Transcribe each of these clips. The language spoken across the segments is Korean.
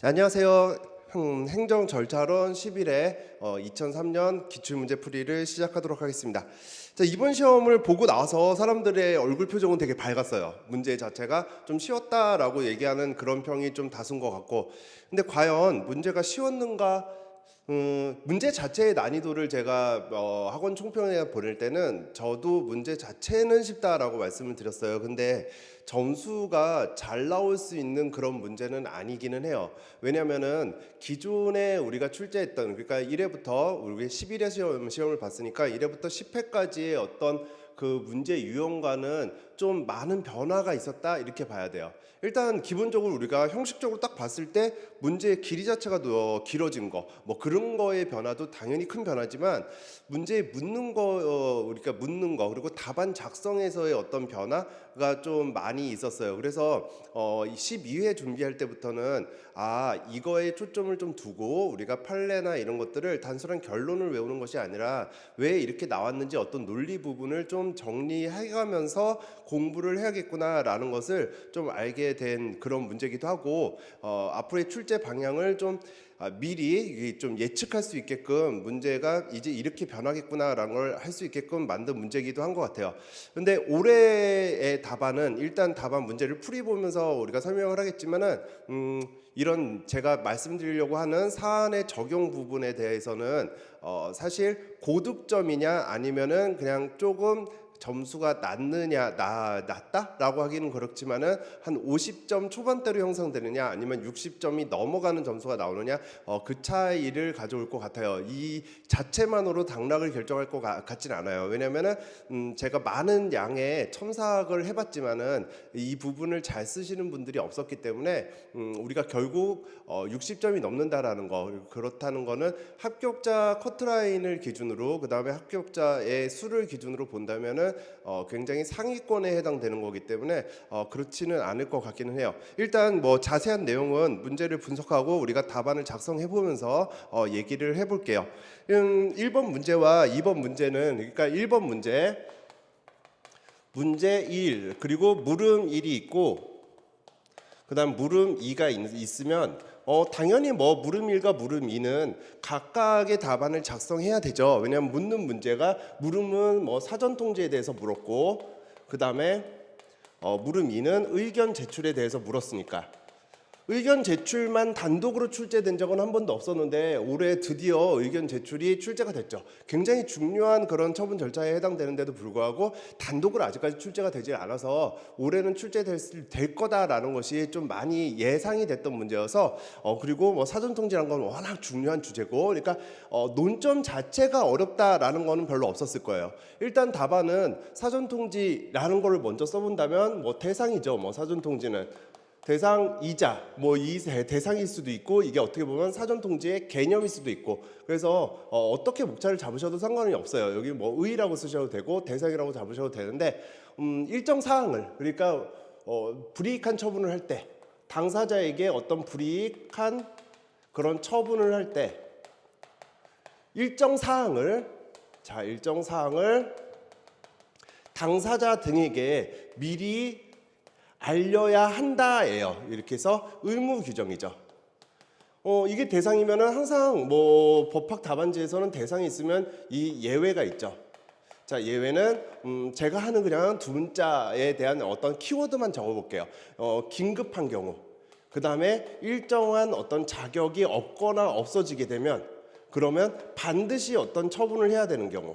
안녕하세요. 행정 절차론 11회 2003년 기출문제 풀이를 시작하도록 하겠습니다. 자, 이번 시험을 보고 나서 사람들의 얼굴 표정은 되게 밝았어요. 문제 자체가 좀 쉬웠다라고 얘기하는 그런 평이 좀 다수인 것 같고, 근데 과연 문제가 쉬웠는가? 문제 자체의 난이도를 제가 학원 총평에 보낼 때는 저도 문제 자체는 쉽다라고 말씀을 드렸어요. 근데 점수가 잘 나올 수 있는 그런 문제는 아니기는 해요. 왜냐면은 기존에 우리가 출제했던, 그러니까 1회부터 우리 11회 시험을 봤으니까 1회부터 10회까지의 어떤 그 문제 유형과는 좀 많은 변화가 있었다 이렇게 봐야 돼요. 일단 기본적으로 우리가 형식적으로 딱 봤을 때 문제의 길이 자체가 더 길어진 거, 뭐 그런 거의 변화도 당연히 큰 변화지만 문제에 묻는 거, 우리가 묻는 거 그리고 답안 작성에서의 어떤 변화가 좀 많이 있었어요. 그래서 12회 준비할 때부터는 이거에 초점을 좀 두고 우리가 판례나 이런 것들을 단순한 결론을 외우는 것이 아니라 왜 이렇게 나왔는지 어떤 논리 부분을 좀 정리해가면서 공부를 해야겠구나라는 것을 좀 알게 된 그런 문제기도 하고, 앞으로의 출제 방향을 좀 미리 좀 예측할 수 있게끔 문제가 이제 이렇게 변하겠구나라는 걸 할 수 있게끔 만든 문제기도 한 것 같아요. 근데 올해의 답안은 일단 답안 문제를 풀이 보면서 우리가 설명을 하겠지만은 이런 제가 말씀드리려고 하는 사안의 적용 부분에 대해서는 사실 고득점이냐 아니면은 그냥 조금 점수가 낮다라고 하기는 그렇지만은 한 50점 초반대로 형성되느냐 아니면 60점이 넘어가는 점수가 나오느냐 그 차이를 가져올 것 같아요. 이 자체만으로 당락을 결정할 것 같지는 않아요. 왜냐면은 제가 많은 양의 첨삭을 해봤지만은 이 부분을 잘 쓰시는 분들이 없었기 때문에 우리가 결국 60점이 넘는다라는 거, 그렇다는 거는 합격자 커트라인을 기준으로, 그 다음에 합격자의 수를 기준으로 본다면은 굉장히 상위권에 해당되는 거기 때문에 그렇지는 않을 것 같기는 해요. 일단 뭐 자세한 내용은 문제를 분석하고 우리가 답안을 작성해 보면서 얘기를 해볼게요. 1번 문제와 2번 문제는, 그러니까 1번 문제 1 그리고 물음 1이 있고 그 다음 물음 2가 있으면 당연히 뭐 물음 1과 물음 2는 각각의 답안을 작성해야 되죠. 왜냐하면 묻는 문제가, 물음은 뭐 사전 통지에 대해서 물었고 그 다음에 물음 2는 의견 제출에 대해서 물었으니까 의견 제출만 단독으로 출제된 적은 한 번도 없었는데 올해 드디어 의견 제출이 출제가 됐죠. 굉장히 중요한 그런 처분 절차에 해당되는데도 불구하고 단독으로 아직까지 출제가 되지 않아서 올해는 출제될 거다라는 것이 좀 많이 예상이 됐던 문제여서 그리고 뭐 사전 통지란 건 워낙 중요한 주제고, 그러니까 논점 자체가 어렵다라는 거는 별로 없었을 거예요. 일단 답안은 사전 통지라는 거를 먼저 써본다면 뭐 대상이죠. 뭐 사전 통지는 대상이자 뭐 이 대상일 수도 있고 이게 어떻게 보면 사전 통지의 개념일 수도 있고, 그래서 어떻게 목차를 잡으셔도 상관이 없어요. 여기 뭐 의라고 쓰셔도 되고 대상이라고 잡으셔도 되는데 일정 사항을, 그러니까 불이익한 처분을 할 때 당사자에게 어떤 불이익한 그런 처분을 할 때 일정 사항을 당사자 등에게 미리 알려야 한다예요. 이렇게 해서 의무 규정이죠. 이게 대상이면은 항상 뭐 법학 답안지에서는 대상이 있으면 이 예외가 있죠. 자, 예외는 제가 하는 그냥 두 문자에 대한 어떤 키워드만 적어볼게요. 긴급한 경우, 그 다음에 일정한 어떤 자격이 없거나 없어지게 되면, 그러면 반드시 어떤 처분을 해야 되는 경우,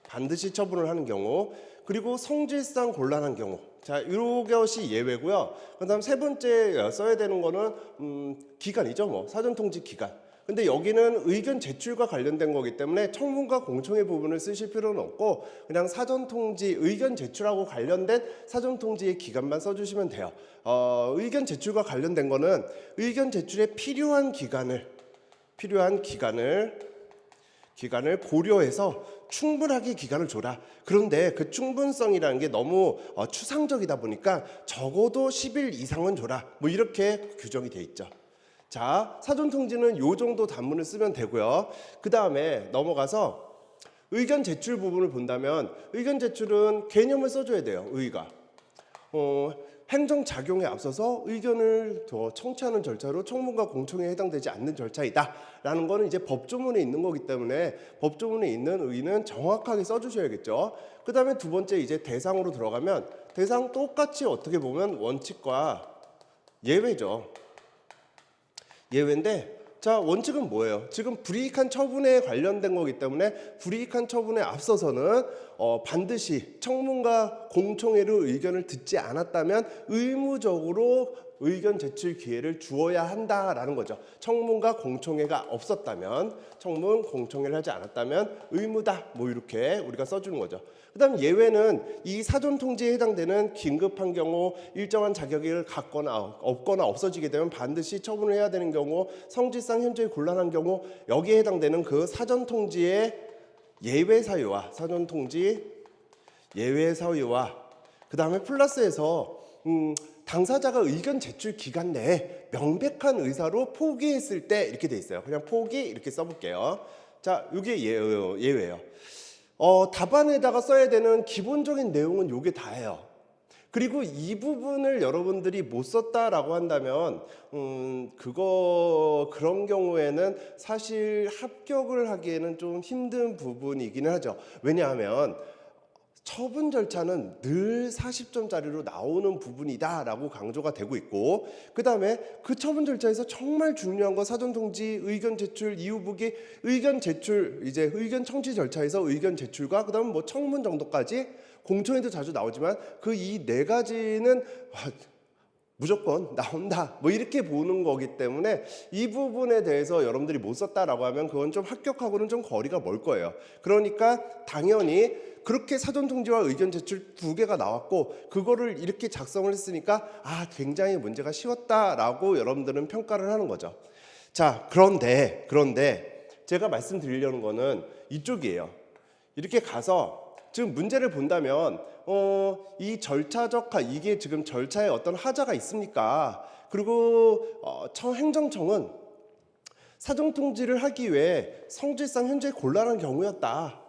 반드시 처분을 하는 경우, 그리고 성질상 곤란한 경우. 자, 이것이 예외고요. 그다음 세 번째 써야 되는 거는 기간이죠. 뭐 사전 통지 기간. 근데 여기는 의견 제출과 관련된 거기 때문에 청문과 공청회 부분을 쓰실 필요는 없고 그냥 사전 통지, 의견 제출하고 관련된 사전 통지의 기간만 써주시면 돼요. 의견 제출과 관련된 거는 의견 제출에 필요한 기간을 고려해서 충분하게 기간을 줘라. 그런데 그 충분성이라는 게 너무 추상적이다 보니까 적어도 10일 이상은 줘라. 뭐 이렇게 규정이 돼 있죠. 자, 사전 통지는 요 정도 단문을 쓰면 되고요. 그 다음에 넘어가서 의견 제출 부분을 본다면 의견 제출은 개념을 써줘야 돼요. 의의가. 행정작용에 앞서서 의견을 더 청취하는 절차로 청문과 공청회에 해당되지 않는 절차이다라는 거는 이제 법조문에 있는 거기 때문에 법조문에 있는 의의는 정확하게 써주셔야겠죠. 그 다음에 두 번째 이제 대상으로 들어가면 대상 똑같이 어떻게 보면 원칙과 예외죠. 예외인데 자, 원칙은 뭐예요? 지금 불이익한 처분에 관련된 거기 때문에 불이익한 처분에 앞서서는 반드시 청문과 공청회로 의견을 듣지 않았다면 의무적으로 의견 제출 기회를 주어야 한다라는 거죠. 청문과 공청회가 없었다면, 청문, 공청회를 하지 않았다면 의무다. 뭐 이렇게 우리가 써주는 거죠. 그 다음 예외는 이 사전 통지에 해당되는 긴급한 경우, 일정한 자격을 갖거나 없거나 없어지게 되면 반드시 처분을 해야 되는 경우, 성질상 현저히 곤란한 경우, 여기에 해당되는 그 사전 통지의 예외 사유와 사전 통지 예외 사유와 그 다음에 플러스해서 당사자가 의견 제출 기간 내에 명백한 의사로 포기했을 때 이렇게 돼 있어요. 그냥 포기 이렇게 써볼게요. 자, 이게 예외예요. 답안에다가 써야 되는 기본적인 내용은 요게 다예요. 그리고 이 부분을 여러분들이 못 썼다라고 한다면 그런 경우에는 사실 합격을 하기에는 좀 힘든 부분이기는 하죠. 왜냐하면 처분 절차는 늘 40점짜리로 나오는 부분이다라고 강조가 되고 있고, 그 다음에 그 처분 절차에서 정말 중요한 거 사전 통지, 의견 제출, 이유 보기, 의견 제출, 이제 의견 청취 절차에서 의견 제출과 그 다음 뭐 청문 정도까지 공청회도 자주 나오지만 그 이 네 가지는 무조건 나온다 뭐 이렇게 보는 거기 때문에 이 부분에 대해서 여러분들이 못 썼다라고 하면 그건 좀 합격하고는 좀 거리가 멀 거예요. 그러니까 당연히 그렇게 사전 통지와 의견 제출 두 개가 나왔고 그거를 이렇게 작성을 했으니까 굉장히 문제가 쉬웠다라고 여러분들은 평가를 하는 거죠. 자, 그런데 제가 말씀드리려는 거는 이쪽이에요. 이렇게 가서 지금 문제를 본다면 이 절차적 이게 지금 절차에 어떤 하자가 있습니까? 그리고 행정청은 사전 통지를 하기 위해 성질상 현재 곤란한 경우였다.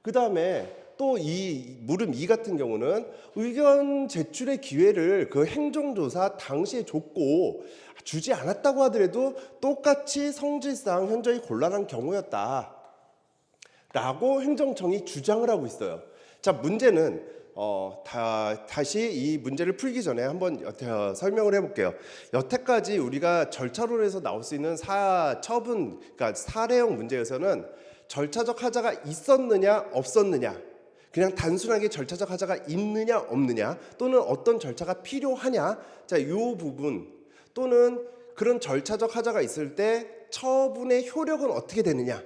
그 다음에 또 이 물음 2 같은 경우는 의견 제출의 기회를 그 행정조사 당시에 줬고 주지 않았다고 하더라도 똑같이 성질상 현저히 곤란한 경우였다 라고 행정청이 주장을 하고 있어요. 자, 문제는 다시 이 문제를 풀기 전에 한번 설명을 해볼게요. 여태까지 우리가 절차론에서 나올 수 있는 처분, 그러니까 사례형 문제에서는 절차적 하자가 있었느냐 없었느냐, 그냥 단순하게 절차적 하자가 있느냐 없느냐, 또는 어떤 절차가 필요하냐, 자, 이 부분, 또는 그런 절차적 하자가 있을 때 처분의 효력은 어떻게 되느냐,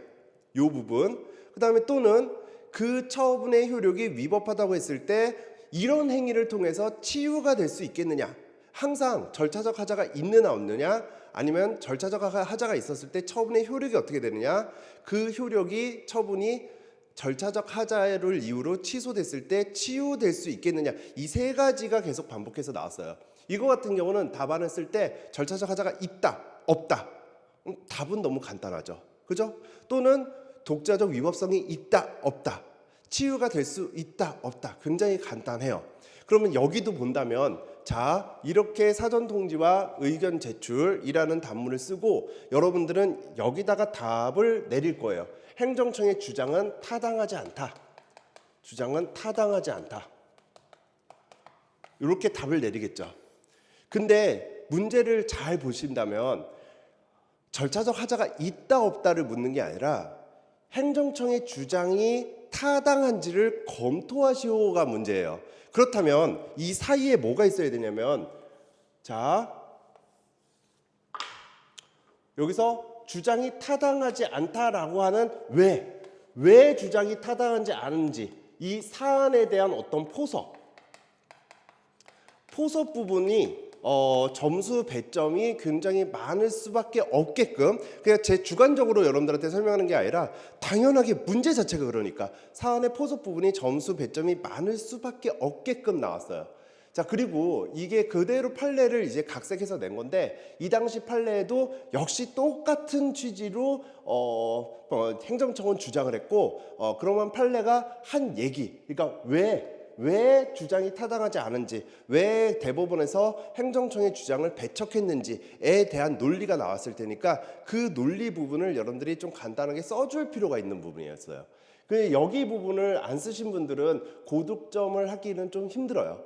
이 부분, 그 다음에 또는 그 처분의 효력이 위법하다고 했을 때 이런 행위를 통해서 치유가 될 수 있겠느냐, 항상 절차적 하자가 있느냐 없느냐, 아니면 절차적 하자가 있었을 때 처분의 효력이 어떻게 되느냐, 그 효력이 처분이 절차적 하자를 이유로 취소됐을 때 치유될 수 있겠느냐, 이 세 가지가 계속 반복해서 나왔어요. 이거 같은 경우는 답안을 쓸 때 절차적 하자가 있다 없다, 답은 너무 간단하죠, 그죠? 또는 독자적 위법성이 있다 없다, 치유가 될 수 있다 없다, 굉장히 간단해요. 그러면 여기도 본다면 자, 이렇게 사전 통지와 의견 제출이라는 단문을 쓰고 여러분들은 여기다가 답을 내릴 거예요. 행정청의 주장은 타당하지 않다. 주장은 타당하지 않다. 이렇게 답을 내리겠죠. 근데 문제를 잘 보신다면 절차적 하자가 있다 없다를 묻는 게 아니라 행정청의 주장이 타당한지를 검토하시오가 문제예요. 그렇다면 이 사이에 뭐가 있어야 되냐면, 자, 여기서 주장이 타당하지 않다라고 하는 왜 주장이 타당하지 않은지, 이 사안에 대한 어떤 포석 부분이 점수 배점이 굉장히 많을 수밖에 없게끔, 그냥 제 주관적으로 여러분들한테 설명하는 게 아니라 당연하게 문제 자체가 그러니까 사안의 포석 부분이 점수 배점이 많을 수밖에 없게끔 나왔어요. 자, 그리고 이게 그대로 판례를 이제 각색해서 낸 건데, 이 당시 판례에도 역시 똑같은 취지로 행정청은 주장을 했고, 그러면 판례가 한 얘기, 그러니까 왜 왜 주장이 타당하지 않은지, 왜 대법원에서 행정청의 주장을 배척했는지에 대한 논리가 나왔을 테니까 그 논리 부분을 여러분들이 좀 간단하게 써줄 필요가 있는 부분이었어요. 그 여기 부분을 안 쓰신 분들은 고득점을 하기는 좀 힘들어요.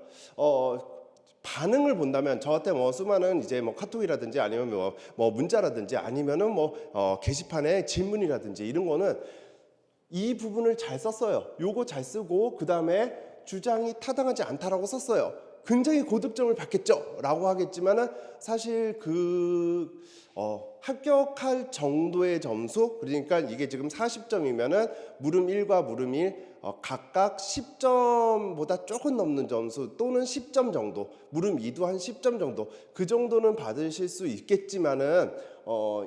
반응을 본다면 저한테 뭐 수많은 이제 뭐 카톡이라든지 아니면 뭐 문자라든지 아니면은 뭐 게시판에 질문이라든지 이런 거는 이 부분을 잘 썼어요. 요거 잘 쓰고 그 다음에 주장이 타당하지 않다라고 썼어요. 굉장히 고득점을 받겠죠? 라고 하겠지만은 사실 합격할 정도의 점수, 그러니까 이게 지금 40점이면은 물음 1과 물음 1 각각 10점보다 조금 넘는 점수 또는 10점 정도, 물음 2도 한 10점 정도, 그 정도는 받으실 수 있겠지만은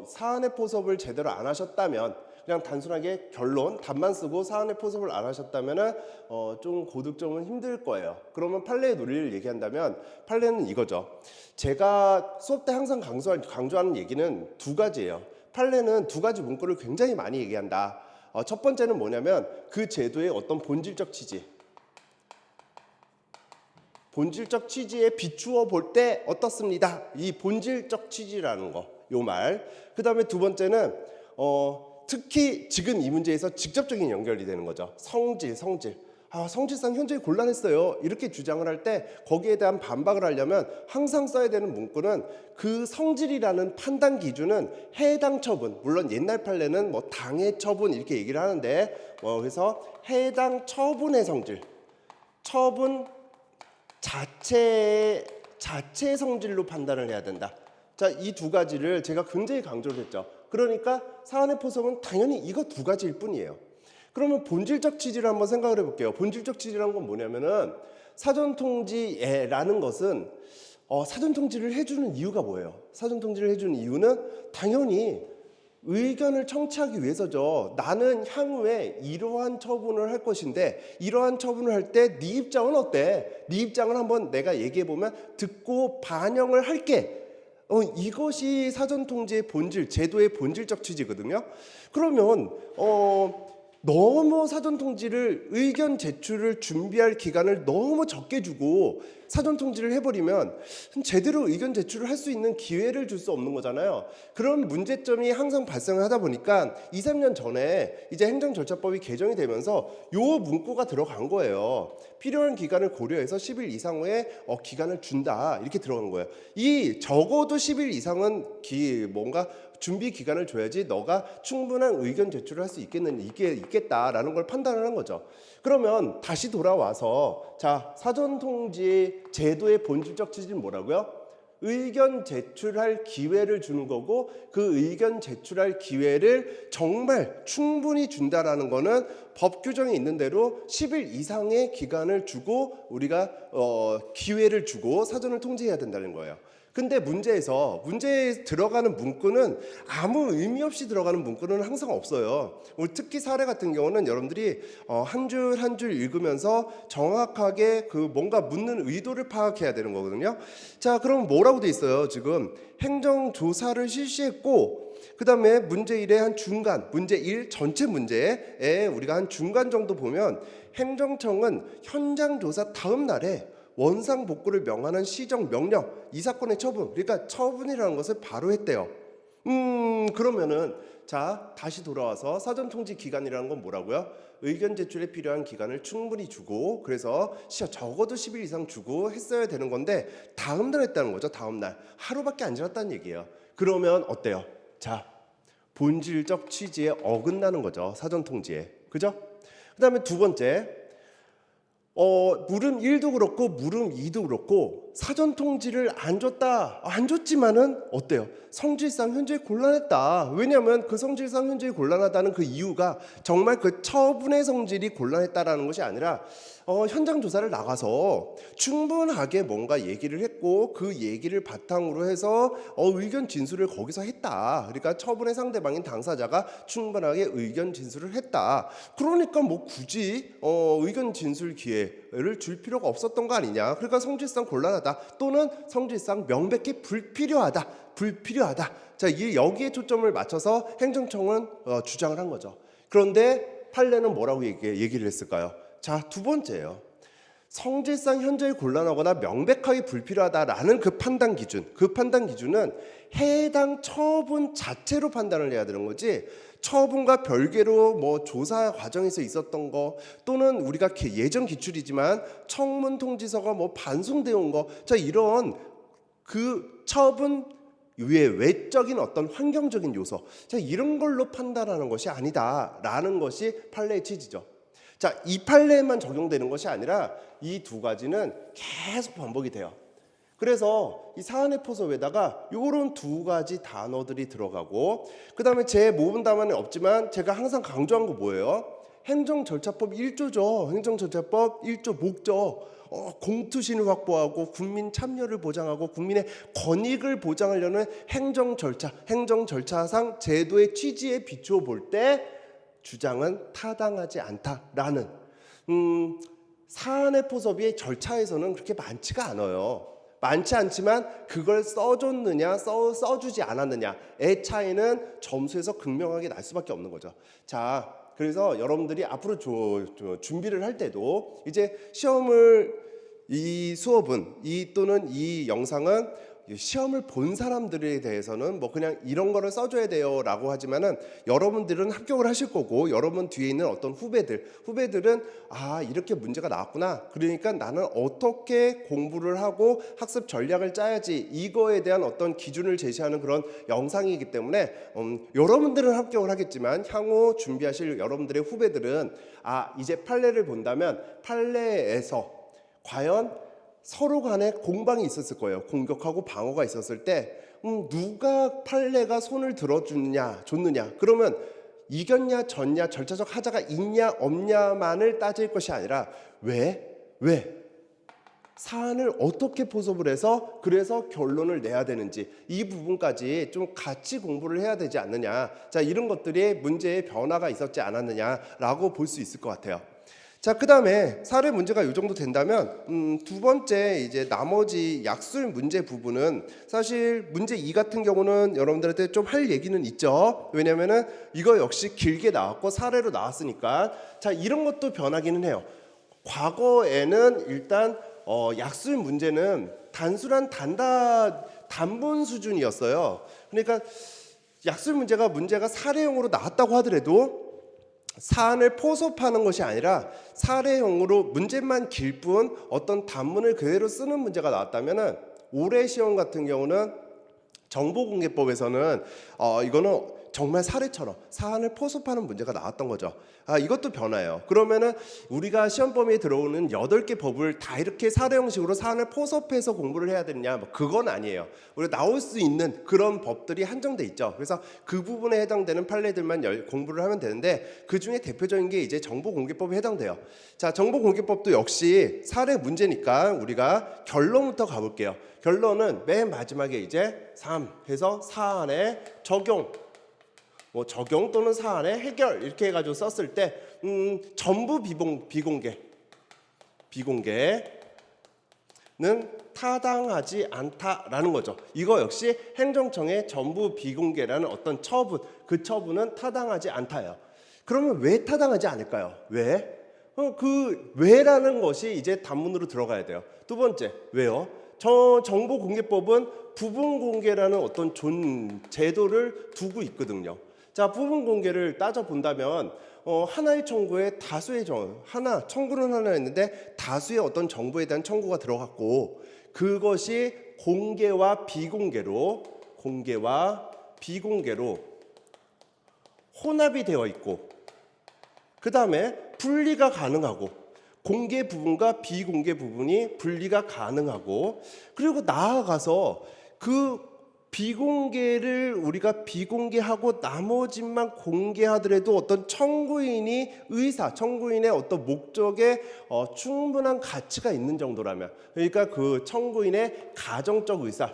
사안의 포섭을 제대로 안 하셨다면, 그냥 단순하게 결론 답만 쓰고 사안의 포섭을 안 하셨다면은 좀 고득점은 힘들 거예요. 그러면 판례의 논리를 얘기한다면 판례는 이거죠. 제가 수업 때 항상 강조하는 얘기는 두 가지예요. 판례는 두 가지 문구를 굉장히 많이 얘기한다. 첫 번째는 뭐냐면 그 제도의 어떤 본질적 취지, 본질적 취지에 비추어 볼 때 어떻습니다. 이 본질적 취지라는 거, 요 말. 그 다음에 두 번째는 특히 지금 이 문제에서 직접적인 연결이 되는 거죠. 성질. 성질상 현저히 곤란했어요. 이렇게 주장을 할 때 거기에 대한 반박을 하려면 항상 써야 되는 문구는 그 성질이라는 판단 기준은 해당 처분, 물론 옛날 판례는 뭐 당해 처분 이렇게 얘기를 하는데 그래서 해당 처분의 성질, 처분 자체의 성질로 판단을 해야 된다. 자, 이 두 가지를 제가 굉장히 강조를 했죠. 그러니까 사안의 포섭은 당연히 이거 두 가지일 뿐이에요. 그러면 본질적 취지를 한번 생각을 해볼게요. 본질적 취지라는 건 뭐냐면은 사전통지라는 것은 사전통지를 해주는 이유가 뭐예요? 사전통지를 해주는 이유는 당연히 의견을 청취하기 위해서죠. 나는 향후에 이러한 처분을 할 것인데 이러한 처분을 할 때 네 입장은 어때? 네 입장을 한번 내가 얘기해보면 듣고 반영을 할게. 이것이 사전통지의 본질, 제도의 본질적 취지거든요. 그러면 너무 사전통지를 의견 제출을 준비할 기간을 너무 적게 주고 사전통지를 해버리면 제대로 의견 제출을 할 수 있는 기회를 줄 수 없는 거잖아요. 그런 문제점이 항상 발생하다 보니까 2, 3년 전에 이제 행정절차법이 개정이 되면서 요 문구가 들어간 거예요. 필요한 기간을 고려해서 10일 이상 후에 기간을 준다 이렇게 들어간 거예요. 이 적어도 10일 이상은 뭔가 준비 기간을 줘야지 너가 충분한 의견 제출을 할 수 있겠다라는 걸 판단을 한 거죠. 그러면 다시 돌아와서 자, 사전통지 제도의 본질적 취지는 뭐라고요? 의견 제출할 기회를 주는 거고 그 의견 제출할 기회를 정말 충분히 준다라는 거는 법 규정이 있는 대로 10일 이상의 기간을 주고 우리가 기회를 주고 사전을 통지해야 된다는 거예요. 근데 문제에 들어가는 문구는 아무 의미 없이 들어가는 문구는 항상 없어요. 특히 사례 같은 경우는 여러분들이 한 줄 한 줄 읽으면서 정확하게 그 뭔가 묻는 의도를 파악해야 되는 거거든요. 자, 그럼 뭐라고 돼 있어요? 지금 행정조사를 실시했고 그 다음에 문제 1의 한 중간, 문제 1 전체 문제에 우리가 한 중간 정도 보면 행정청은 현장조사 다음 날에 원상복구를 명하는 시정 명령, 이 사건의 처분, 그러니까 처분이라는 것을 바로 했대요. 그러면은 자, 다시 돌아와서 사전통지 기간이라는 건 뭐라고요? 의견 제출에 필요한 기간을 충분히 주고 그래서 적어도 10일 이상 주고 했어야 되는 건데 다음 날 했다는 거죠. 다음 날. 하루밖에 안 지났다는 얘기예요. 그러면 어때요? 자, 본질적 취지에 어긋나는 거죠. 사전통지에. 그죠? 그 다음에 두 번째, 물음 1도 그렇고 물음 2도 그렇고 사전통지를 안 줬지만은 어때요? 성질상 현저히 곤란했다. 왜냐하면 그 성질상 현저히 곤란하다는 그 이유가 정말 그 처분의 성질이 곤란했다라는 것이 아니라 현장 조사를 나가서 충분하게 뭔가 얘기를 했고 그 얘기를 바탕으로 해서 의견 진술을 거기서 했다. 그러니까 처분의 상대방인 당사자가 충분하게 의견 진술을 했다. 그러니까 뭐 굳이 의견 진술 기회를 줄 필요가 없었던 거 아니냐. 그러니까 성질상 곤란하다 또는 성질상 명백히 불필요하다. 자, 여기에 초점을 맞춰서 행정청은 주장을 한 거죠. 그런데 판례는 뭐라고 얘기를 했을까요? 자, 두 번째예요. 성질상 현저히 곤란하거나 명백하게 불필요하다라는 그 판단 기준은 해당 처분 자체로 판단을 해야 되는 거지, 처분과 별개로 뭐 조사 과정에서 있었던 거, 또는 우리가 예전 기출이지만 청문 통지서가 뭐 반송되어 온 거, 자 이런 그 처분 외적인 어떤 환경적인 요소, 자 이런 걸로 판단하는 것이 아니다라는 것이 판례의 취지죠. 자, 이 판례에만 적용되는 것이 아니라 이 두 가지는 계속 반복이 돼요. 그래서 이 사안의 포섭에다가 이런 두 가지 단어들이 들어가고, 그 다음에 제 모분 답안에 없지만 제가 항상 강조한 거 뭐예요? 행정절차법 1조죠. 행정절차법 1조 목적. 공투신을 확보하고 국민 참여를 보장하고 국민의 권익을 보장하려는 행정절차상 제도의 취지에 비추어 볼 때 주장은 타당하지 않다라는, 사안의 포섭이 절차에서는 그렇게 많지가 않아요. 많지 않지만 그걸 써줬느냐 써주지 않았느냐의 차이는 점수에서 극명하게 날 수밖에 없는 거죠. 자, 그래서 여러분들이 앞으로 준비를 할 때도 이제 이 수업은 또는 이 영상은 시험을 본 사람들에 대해서는 뭐 그냥 이런 거를 써줘야 돼요 라고 하지만은, 여러분들은 합격을 하실 거고 여러분 뒤에 있는 어떤 후배들은 이렇게 문제가 나왔구나, 그러니까 나는 어떻게 공부를 하고 학습 전략을 짜야지, 이거에 대한 어떤 기준을 제시하는 그런 영상이기 때문에 여러분들은 합격을 하겠지만 향후 준비하실 여러분들의 후배들은 이제 판례를 본다면 판례에서 과연 서로 간에 공방이 있었을 거예요. 공격하고 방어가 있었을 때 누가 판례가 손을 들어줬느냐 그러면 이겼냐 졌냐, 절차적 하자가 있냐 없냐만을 따질 것이 아니라 왜 사안을 어떻게 포섭을 해서 그래서 결론을 내야 되는지, 이 부분까지 좀 같이 공부를 해야 되지 않느냐. 자, 이런 것들이 문제의 변화가 있었지 않았느냐라고 볼 수 있을 것 같아요. 자, 그 다음에 사례 문제가 이 정도 된다면 두 번째 이제 나머지 약술 문제 부분은 사실 문제 2 같은 경우는 여러분들한테 좀 할 얘기는 있죠. 왜냐면은 이거 역시 길게 나왔고 사례로 나왔으니까. 자, 이런 것도 변하기는 해요. 과거에는 일단 약술 문제는 단순한 단본 수준이었어요. 그러니까 약술 문제가 사례형으로 나왔다고 하더라도 사안을 포섭하는 것이 아니라 사례형으로 문제만 길 뿐 어떤 단문을 그대로 쓰는 문제가 나왔다면은, 올해 시험 같은 경우는 정보공개법에서는 이거는 정말 사례처럼 사안을 포섭하는 문제가 나왔던 거죠. 이것도 변화예요. 그러면은 우리가 시험 범위에 들어오는 8개 법을 다 이렇게 사례 형식으로 사안을 포섭해서 공부를 해야 되느냐, 뭐 그건 아니에요. 우리가 나올 수 있는 그런 법들이 한정돼 있죠. 그래서 그 부분에 해당되는 판례들만 공부를 하면 되는데, 그 중에 대표적인 게 이제 정보공개법에 해당돼요. 자, 정보공개법도 역시 사례 문제니까 우리가 결론부터 가볼게요. 결론은 맨 마지막에 이제 3 해서 사안에 적용 또는 사안의 해결 이렇게 해가지고 썼을 때 전부 비공개는 타당하지 않다라는 거죠. 이거 역시 행정청의 전부 비공개라는 어떤 처분, 그 처분은 타당하지 않다예요. 그러면 왜 타당하지 않을까요? 왜? 그 왜라는 것이 이제 단문으로 들어가야 돼요. 두 번째, 왜요? 정보공개법은 부분공개라는 어떤 제도를 두고 있거든요. 자, 부분공개를 따져본다면 하나의 청구에 다수의 청구는 하나 있는데 다수의 어떤 정보에 대한 청구가 들어갔고, 그것이 공개와 비공개로 혼합이 되어 있고, 그 다음에 분리가 가능하고, 공개 부분과 비공개 부분이 분리가 가능하고, 그리고 나아가서 그 비공개를 우리가 비공개하고 나머지만 공개하더라도 어떤 청구인의 어떤 목적에 충분한 가치가 있는 정도라면, 그러니까 그 청구인의 가정적 의사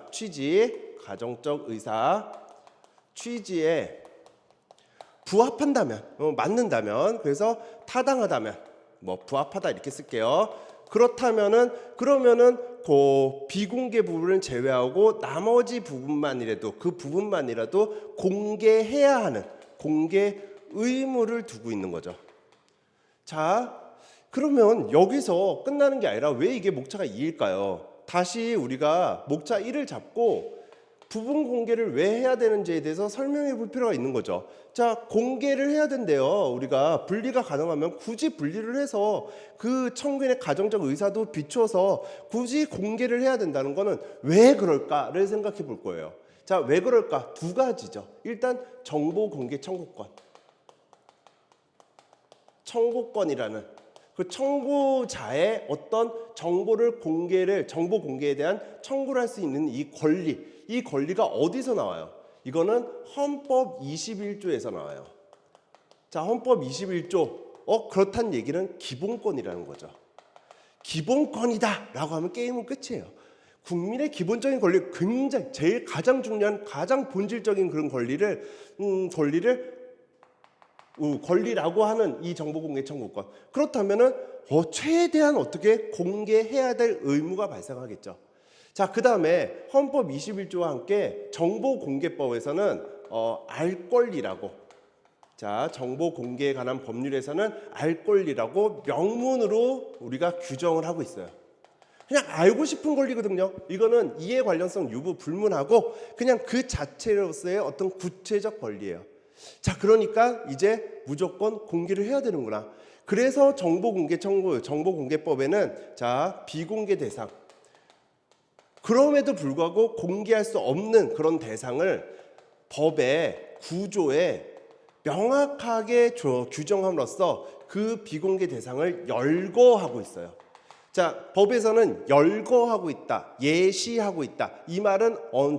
취지에 부합한다면, 맞는다면, 그래서 타당하다면, 부합하다 이렇게 쓸게요. 그러면은 그 비공개 부분을 제외하고 나머지 부분만이라도 공개해야 하는 공개 의무를 두고 있는 거죠. 자, 그러면 여기서 끝나는 게 아니라 왜 이게 목차가 2일까요? 다시 우리가 목차 1을 잡고 부분 공개를 왜 해야 되는지에 대해서 설명해 볼 필요가 있는 거죠. 자, 공개를 해야 된대요. 우리가 분리가 가능하면 굳이 분리를 해서 그 청구인의 가정적 의사도 비추어서 굳이 공개를 해야 된다는 거는 왜 그럴까를 생각해 볼 거예요. 자, 왜 그럴까? 두 가지죠. 일단 정보 공개 청구권. 청구권이라는 그 청구자의 어떤 정보를 정보 공개에 대한 청구를 할 수 있는 이 권리가 어디서 나와요? 이거는 헌법 21조에서 나와요. 자, 헌법 21조. 그렇다는 얘기는 기본권이라는 거죠. 기본권이다라고 하면 게임은 끝이에요. 국민의 기본적인 권리, 굉장히 제일 가장 중요한, 가장 본질적인 그런 권리라고 하는 이 정보공개 청구권. 그렇다면은 최대한 어떻게 공개해야 될 의무가 발생하겠죠. 자, 그 다음에 헌법 21조와 함께 정보공개법에서는 알 권리라고, 자, 정보공개에 관한 법률에서는 알 권리라고 명문으로 우리가 규정을 하고 있어요. 그냥 알고 싶은 권리거든요. 이거는 이해 관련성 유무 불문하고 그냥 그 자체로서의 어떤 구체적 권리예요. 자, 그러니까 이제 무조건 공개를 해야 되는구나. 그래서 정보공개법에는 자, 비공개 대상, 그럼에도 불구하고 공개할 수 없는 그런 대상을 법의 구조에 명확하게 규정함으로써 그 비공개 대상을 열거하고 있어요. 자, 법에서는 열거하고 있다, 예시하고 있다. 이 말은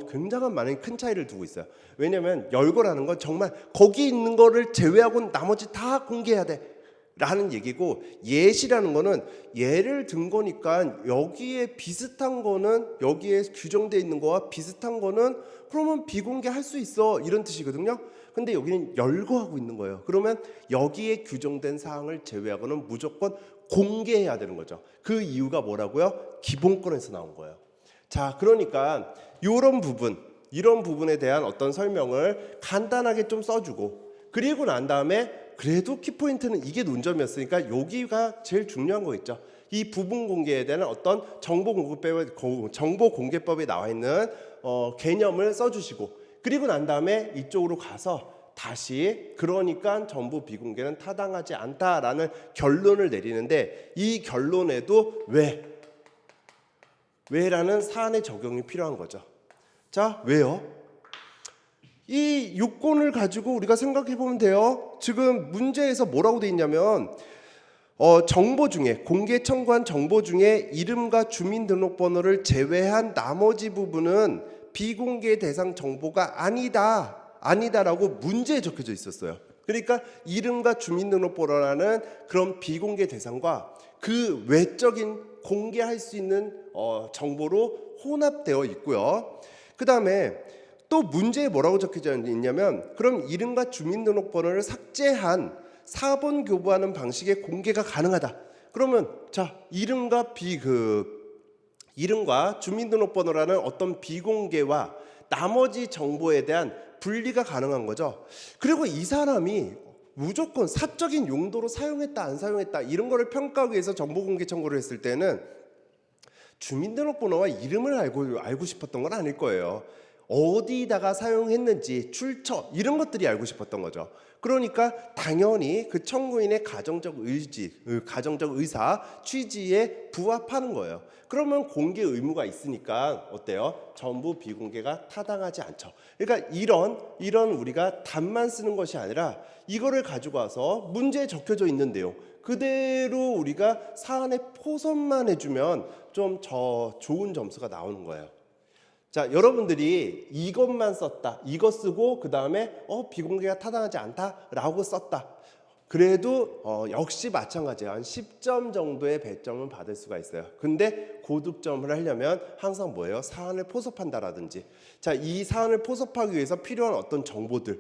굉장한 많은 큰 차이를 두고 있어요. 왜냐하면 열거라는 건 정말 거기 있는 거를 제외하고는 나머지 다 공개해야 돼 라는 얘기고, 예시라는 거는 예를 든 거니까 여기에 비슷한 거는, 여기에 규정되어 있는 거와 비슷한 거는 그러면 비공개할 수 있어, 이런 뜻이거든요. 근데 여기는 열거하고 있는 거예요. 그러면 여기에 규정된 사항을 제외하고는 무조건 공개해야 되는 거죠. 그 이유가 뭐라고요? 기본권에서 나온 거예요. 자, 그러니까 이런 부분에 대한 어떤 설명을 간단하게 좀 써주고, 그리고 난 다음에 그래도 키포인트는 이게 논점이었으니까 여기가 제일 중요한 거겠죠. 이 부분 공개에 대한 어떤 정보공개법에 나와 있는 개념을 써주시고, 그리고 난 다음에 이쪽으로 가서 다시 그러니까 정보 비공개는 타당하지 않다라는 결론을 내리는데, 이 결론에도 왜라는 사안의 적용이 필요한 거죠. 자, 왜요? 이 요건을 가지고 우리가 생각해 보면 돼요. 지금 문제에서 뭐라고 돼 있냐면 정보 중에, 공개 청구한 정보 중에 이름과 주민등록번호를 제외한 나머지 부분은 비공개 대상 정보가 아니다라고 문제에 적혀져 있었어요. 그러니까 이름과 주민등록번호라는 그런 비공개 대상과 그 외적인 공개할 수 있는 정보로 혼합되어 있고요. 그 다음에 또 문제에 뭐라고 적혀져 있냐면, 그럼 이름과 주민등록번호를 삭제한 4번 교부하는 방식의 공개가 가능하다. 그러면 자, 이름과 주민등록번호라는 어떤 비공개와 나머지 정보에 대한 분리가 가능한 거죠. 그리고 이 사람이 무조건 사적인 용도로 사용했다 안 사용했다 이런 거를 평가하기 위해서 정보공개 청구를 했을 때는 주민등록번호와 이름을 알고 싶었던 건 아닐 거예요. 어디다가 사용했는지, 출처 이런 것들이 알고 싶었던 거죠. 그러니까 당연히 그 청구인의 가정적 의사 취지에 부합하는 거예요. 그러면 공개 의무가 있으니까 어때요? 전부 비공개가 타당하지 않죠. 그러니까 이런 우리가 답만 쓰는 것이 아니라 이거를 가지고 와서 문제에 적혀져 있는 내용 그대로 우리가 사안에 포섭만 해주면 좀 좋은 점수가 나오는 거예요. 자, 여러분들이 이것만 썼다, 이거 쓰고 그 다음에 비공개가 타당하지 않다라고 썼다. 그래도 역시 마찬가지예요. 한 10점 정도의 배점은 받을 수가 있어요. 근데 고득점을 하려면 항상 뭐예요? 사안을 포섭한다라든지, 자, 이 사안을 포섭하기 위해서 필요한 어떤 정보들,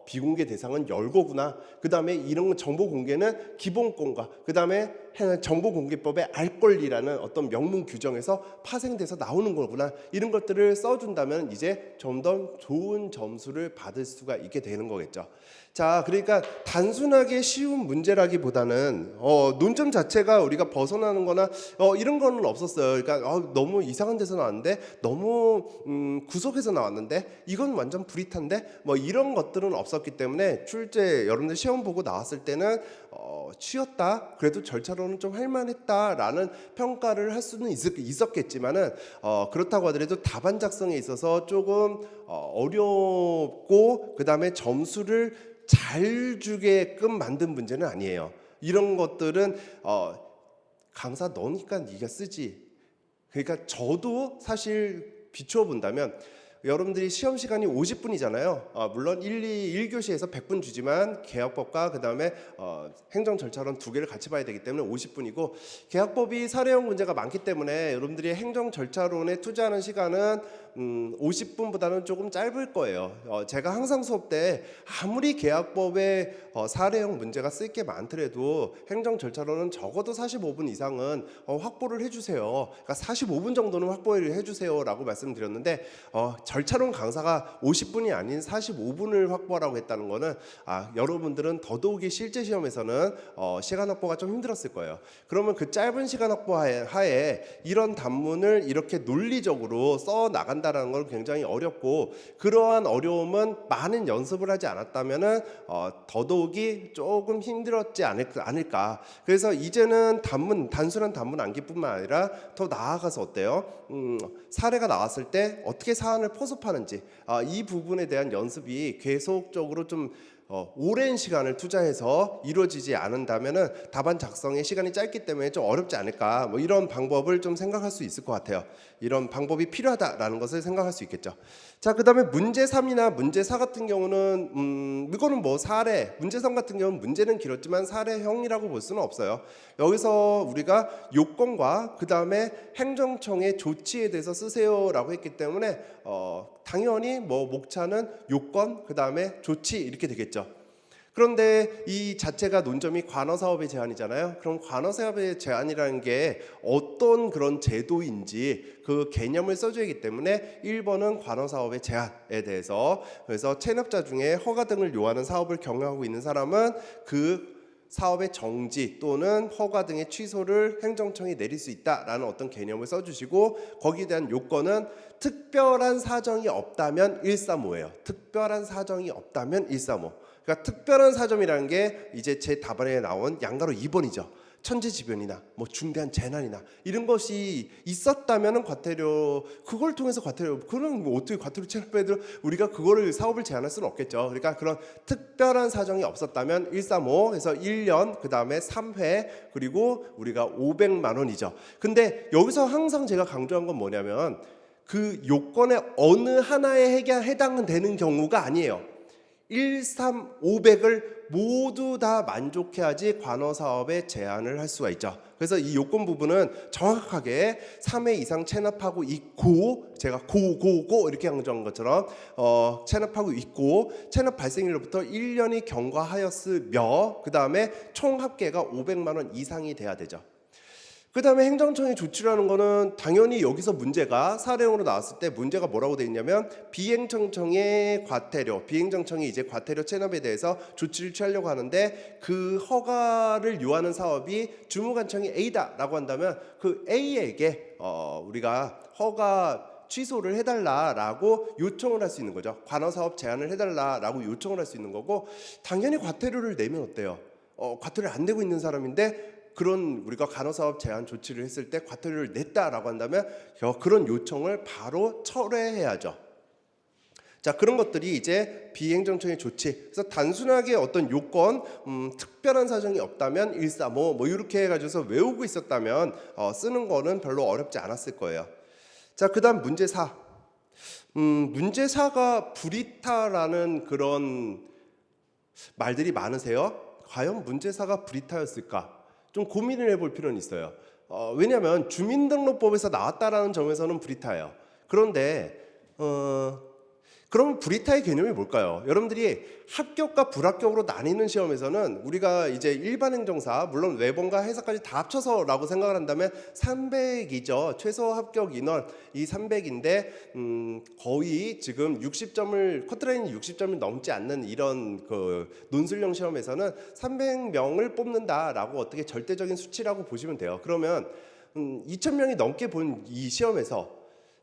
비공개 대상은 열거구나. 그 다음에 이런 정보 공개는 기본권과 그 다음에 정보공개법의 알 권리라는 어떤 명문 규정에서 파생돼서 나오는 거구나. 이런 것들을 써준다면 이제 좀 더 좋은 점수를 받을 수가 있게 되는 거겠죠. 자, 그러니까 단순하게 쉬운 문제라기보다는 논점 자체가 우리가 벗어나는 거나 이런 거는 없었어요. 그러니까 너무 이상한 데서 나왔는데, 너무 구석에서 나왔는데, 이건 완전 브리탄데, 뭐 이런 것들은 없었기 때문에 출제 여러분들 시험 보고 나왔을 때는 쉬었다, 그래도 절차로는 좀 할만했다라는 평가를 할 수는 있었겠지만은 그렇다고 하더라도 답안 작성에 있어서 조금 어렵고, 그 다음에 점수를 잘 주게끔 만든 문제는 아니에요. 이런 것들은 강사 너니까 네가 쓰지. 그러니까 저도 사실 비추어 본다면 여러분들이 시험 시간이 50분이잖아요. 물론 1교시에서 100분 주지만 계약법과 그 다음에 행정 절차론 두 개를 같이 봐야 되기 때문에 50분이고, 계약법이 사례형 문제가 많기 때문에 여러분들이 행정 절차론에 투자하는 시간은 50분보다는 조금 짧을 거예요. 제가 항상 수업 때 아무리 계약법에 사례형 문제가 쓸 게 많더라도 행정 절차론은 적어도 45분 이상은 확보를 해주세요. 그러니까 45분 정도는 확보를 해주세요라고 말씀드렸는데, 절차론 강사가 50분이 아닌 45분을 확보하라고 했다는 거는 여러분들은 더더욱이 실제 시험에서는 시간 확보가 좀 힘들었을 거예요. 그러면 그 짧은 시간 확보 하에 이런 단문을 이렇게 논리적으로 써 나간다는 건 굉장히 어렵고, 그러한 어려움은 많은 연습을 하지 않았다면은 더더욱이 조금 힘들었지 않을까. 그래서 이제는 단순한 단문 암기뿐만 아니라 더 나아가서 어때요? 사례가 나왔을 때 어떻게 사안을 포섭하는지, 이 부분에 대한 연습이 계속적으로 좀 오랜 시간을 투자해서 이루어지지 않는다면은 답안 작성에 시간이 짧기 때문에 좀 어렵지 않을까, 뭐 이런 방법을 좀 생각할 수 있을 것 같아요. 이런 방법이 필요하다라는 것을 생각할 수 있겠죠. 자, 그 다음에 문제 3이나 문제 4 같은 경우는 이거는 뭐 사례, 문제 3 같은 경우는 문제는 길었지만 사례형이라고 볼 수는 없어요. 여기서 우리가 요건과 그 다음에 행정청의 조치에 대해서 쓰세요라고 했기 때문에 당연히 뭐 목차는 요건, 그 다음에 조치 이렇게 되겠죠. 그런데 이 자체가 논점이 관어사업의 제한이잖아요. 그럼 관어사업의 제한이라는 게 어떤 그런 제도인지 그 개념을 써줘야기 때문에 1번은 관어사업의 제한에 대해서, 그래서 체납자 중에 허가 등을 요하는 사업을 경영하고 있는 사람은 그 사업의 정지 또는 허가 등의 취소를 행정청이 내릴 수 있다라는 어떤 개념을 써주시고, 거기에 대한 요건은 특별한 사정이 없다면 135예요. 특별한 사정이 없다면 135. 그러니까 특별한 사정이라는 게 이제 제 답안에 나온 양가로 2번이죠. 천재지변이나 뭐 중대한 재난이나 이런 것이 있었다면은 과태료, 그걸 통해서 과태료, 그럼 뭐 어떻게 과태료 체납해도 우리가 그거를 사업을 제한할 수는 없겠죠. 그러니까 그런 특별한 사정이 없었다면 135, 해서 1년, 그 다음에 3회, 그리고 우리가 500만 원이죠. 근데 여기서 항상 제가 강조한 건 뭐냐면 그 요건의 어느 하나에 해당되는 경우가 아니에요. 1, 3, 500을 모두 다 만족해야지 관어사업에 제한을 할 수가 있죠. 그래서 이 요건 부분은 정확하게 3회 이상 체납하고 있고, 제가 고 이렇게 강조한 것처럼 체납하고 있고, 체납 발생일로부터 1년이 경과하였으며, 그 다음에 총 합계가 500만 원 이상이 돼야 되죠. 그 다음에 행정청의 조치라는 거는 당연히 여기서 문제가 사례형으로 나왔을 때 문제가 뭐라고 되어 있냐면, 비행정청의 과태료, 비행정청이 이제 과태료 체납에 대해서 조치를 취하려고 하는데 그 허가를 요하는 사업이 주무관청이 A다라고 한다면 그 A에게 우리가 허가 취소를 해달라라고 요청을 할 수 있는 거죠. 관어사업 제한을 해달라라고 요청을 할 수 있는 거고, 당연히 과태료를 내면 어때요? 과태료를 안 내고 있는 사람인데 그런 우리가 간호사업 제한 조치를 했을 때 과태료를 냈다라고 한다면 그런 요청을 바로 철회해야죠. 자, 그런 것들이 이제 비행정청의 조치. 그래서 단순하게 어떤 요건, 특별한 사정이 없다면 135, 뭐 이렇게 해가지고서 외우고 있었다면 쓰는 거는 별로 어렵지 않았을 거예요. 자, 그다음 문제 4. 문제 4가 브리타라는 그런 말들이 많으세요. 과연 문제 4가 브리타였을까? 좀 고민을 해볼 필요는 있어요. 왜냐하면 주민등록법에서 나왔다라는 점에서는 브리타예요. 그런데 그럼 브리타의 개념이 뭘까요? 여러분들이 합격과 불합격으로 나뉘는 시험에서는 우리가 이제 일반 행정사, 물론 외본과 해석까지 다 합쳐서라고 생각을 한다면 300이죠. 최소 합격 인원 이 300인데 거의 지금 60점을 커트라인이 60점이 넘지 않는 이런 그 논술형 시험에서는 300명을 뽑는다라고 어떻게 절대적인 수치라고 보시면 돼요. 그러면 2,000명이 넘게 본 이 시험에서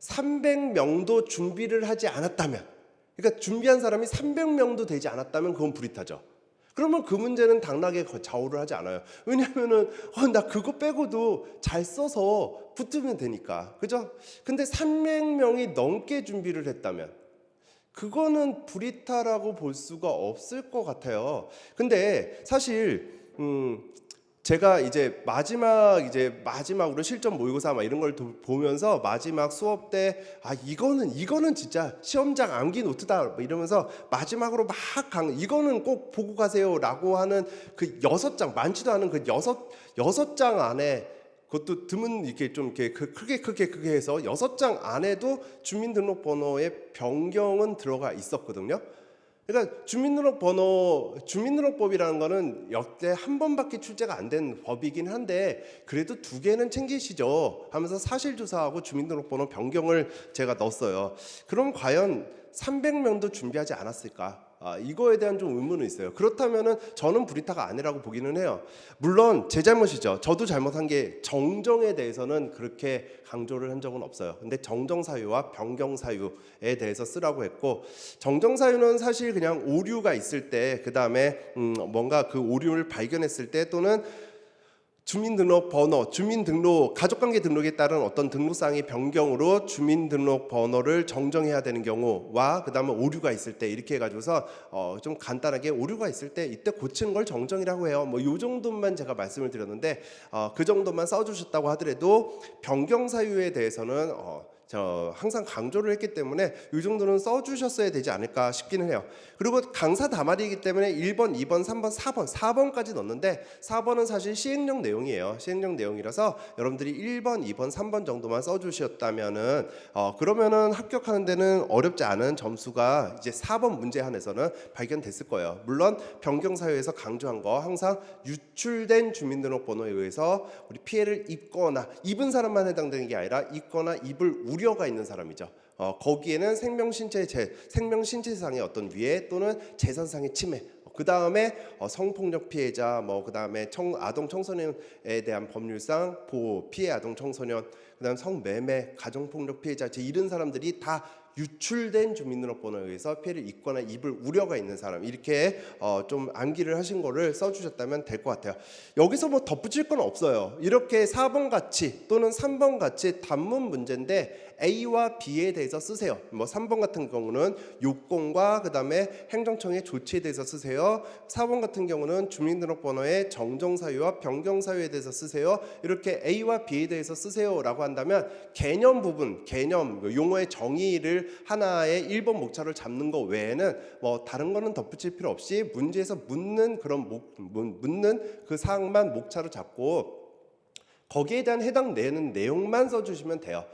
300명도 준비를 하지 않았다면, 그러니까 준비한 사람이 300명도 되지 않았다면 그건 불이타죠. 그러면 그 문제는 당락에 좌우를 하지 않아요. 왜냐하면은 나 그거 빼고도 잘 써서 붙으면 되니까, 그죠? 근데 300명이 넘게 준비를 했다면 그거는 불이타라고 볼 수가 없을 것 같아요. 근데 사실 제가 이제 마지막으로 실전 모의고사 막 이런 걸 보면서 마지막 수업 때 이거는 진짜 시험장 암기 노트다 뭐 이러면서 마지막으로 막 이거는 꼭 보고 가세요라고 하는 그 6장, 많지도 않은 그 6장 안에, 그것도 드문 이렇게 좀 이렇게 크게 해서 6장 안에도 주민등록번호의 변경은 들어가 있었거든요. 그러니까 주민등록법이라는 거는 역대 한 번밖에 출제가 안 된 법이긴 한데 그래도 2개는 챙기시죠 하면서 사실조사하고 주민등록번호 변경을 제가 넣었어요. 그럼 과연 300명도 준비하지 않았을까? 이거에 대한 좀 의문은 있어요. 그렇다면은 저는 불이타가 아니라고 보기는 해요. 물론 제 잘못이죠. 저도 잘못한 게 정정에 대해서는 그렇게 강조를 한 적은 없어요. 근데 정정 사유와 변경 사유에 대해서 쓰라고 했고, 정정 사유는 사실 그냥 오류가 있을 때, 그 다음에 뭔가 그 오류를 발견했을 때, 또는 주민등록번호, 가족관계 등록에 따른 어떤 등록사항의 변경으로 주민등록번호를 정정해야 되는 경우와 그 다음에 오류가 있을 때, 이렇게 해가지고서 좀 간단하게 오류가 있을 때 이때 고치는 걸 정정이라고 해요. 뭐 이 정도만 제가 말씀을 드렸는데 그 정도만 써주셨다고 하더라도 변경 사유에 대해서는 항상 강조를 했기 때문에 이 정도는 써주셨어야 되지 않을까 싶기는 해요. 그리고 강사 다말이기 때문에 1번, 2번, 3번, 4번까지 넣었는데 4번은 사실 시행령 내용이에요. 시행령 내용이라서 여러분들이 1번, 2번, 3번 정도만 써주셨다면은 그러면은 합격하는 데는 어렵지 않은 점수가 이제 4번 문제 한에서는 발견됐을 거예요. 물론 변경 사유에서 강조한 거 항상 유출된 주민등록번호에 의해서 우리 피해를 입은 사람만 해당되는 게 아니라 입거나 입을 우려가 있는 사람이죠. 거기에는 생명신체상의 어떤 위해 또는 재산상의 침해, 그 다음에 성폭력 피해자, 그 다음에 아동 청소년에 대한 법률상 보호, 피해 아동 청소년, 그 다음 성매매, 가정폭력 피해자, 이런 사람들이 다 유출된 주민등록번호에 의해서 피해를 입거나 입을 우려가 있는 사람, 이렇게 좀 암기를 하신 거를 써주셨다면 될 것 같아요. 여기서 뭐 덧붙일 건 없어요. 이렇게 4번 같이 또는 3번 같이 단문 문제인데 A와 B에 대해서 쓰세요. 뭐 3번 같은 경우는 요건과 그 다음에 행정청의 조치에 대해서 쓰세요. 4번 같은 경우는 주민등록번호의 정정 사유와 변경 사유에 대해서 쓰세요. 이렇게 A와 B에 대해서 쓰세요라고 한다면 개념 부분, 용어의 정의를 하나의 1번 목차를 잡는 거 외에는 뭐 다른 거는 덧붙일 필요 없이 문제에서 묻는 그 사항만 목차로 잡고 거기에 대한 해당되는 내용만 써주시면 돼요.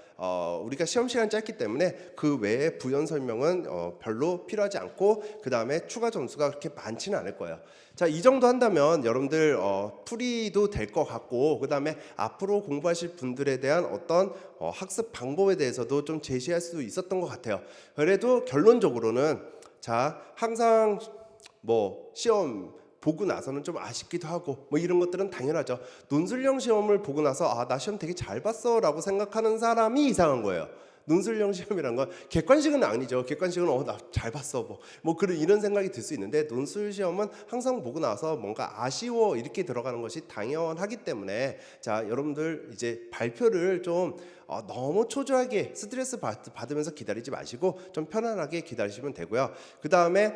우리가 시험 시간 짧기 때문에 그 외에 부연 설명은 별로 필요하지 않고 그 다음에 추가 점수가 그렇게 많지는 않을 거예요. 자, 이 정도 한다면 여러분들 풀이도 될 것 같고, 그 다음에 앞으로 공부하실 분들에 대한 어떤 학습 방법에 대해서도 좀 제시할 수 있었던 것 같아요. 그래도 결론적으로는 자, 항상 뭐 시험 보고 나서는 좀 아쉽기도 하고 뭐 이런 것들은 당연하죠. 논술형 시험을 보고 나서 나 시험 되게 잘 봤어 라고 생각하는 사람이 이상한 거예요. 논술형 시험이란 건 객관식은 아니죠. 객관식은 나 잘 봤어 뭐 이런 생각이 들 수 있는데, 논술 시험은 항상 보고 나서 뭔가 아쉬워 이렇게 들어가는 것이 당연하기 때문에 자, 여러분들 이제 발표를 좀 너무 초조하게 스트레스 받으면서 기다리지 마시고 좀 편안하게 기다리시면 되고요. 그 다음에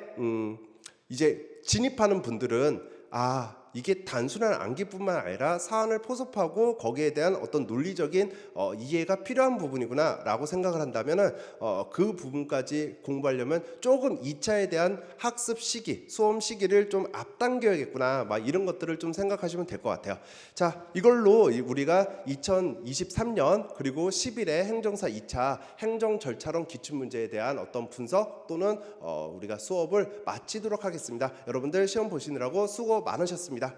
이제 진입하는 분들은 이게 단순한 암기뿐만 아니라 사안을 포섭하고 거기에 대한 어떤 논리적인 이해가 필요한 부분이구나라고 생각을 한다면은 그 부분까지 공부하려면 조금 2차에 대한 학습 시기, 수험 시기를 좀 앞당겨야겠구나, 막 이런 것들을 좀 생각하시면 될 것 같아요. 자, 이걸로 우리가 2023년 그리고 10일에 행정사 2차 행정 절차론 기출문제에 대한 어떤 분석 또는 우리가 수업을 마치도록 하겠습니다. 여러분들 시험 보시느라고 수고 많으셨습니다.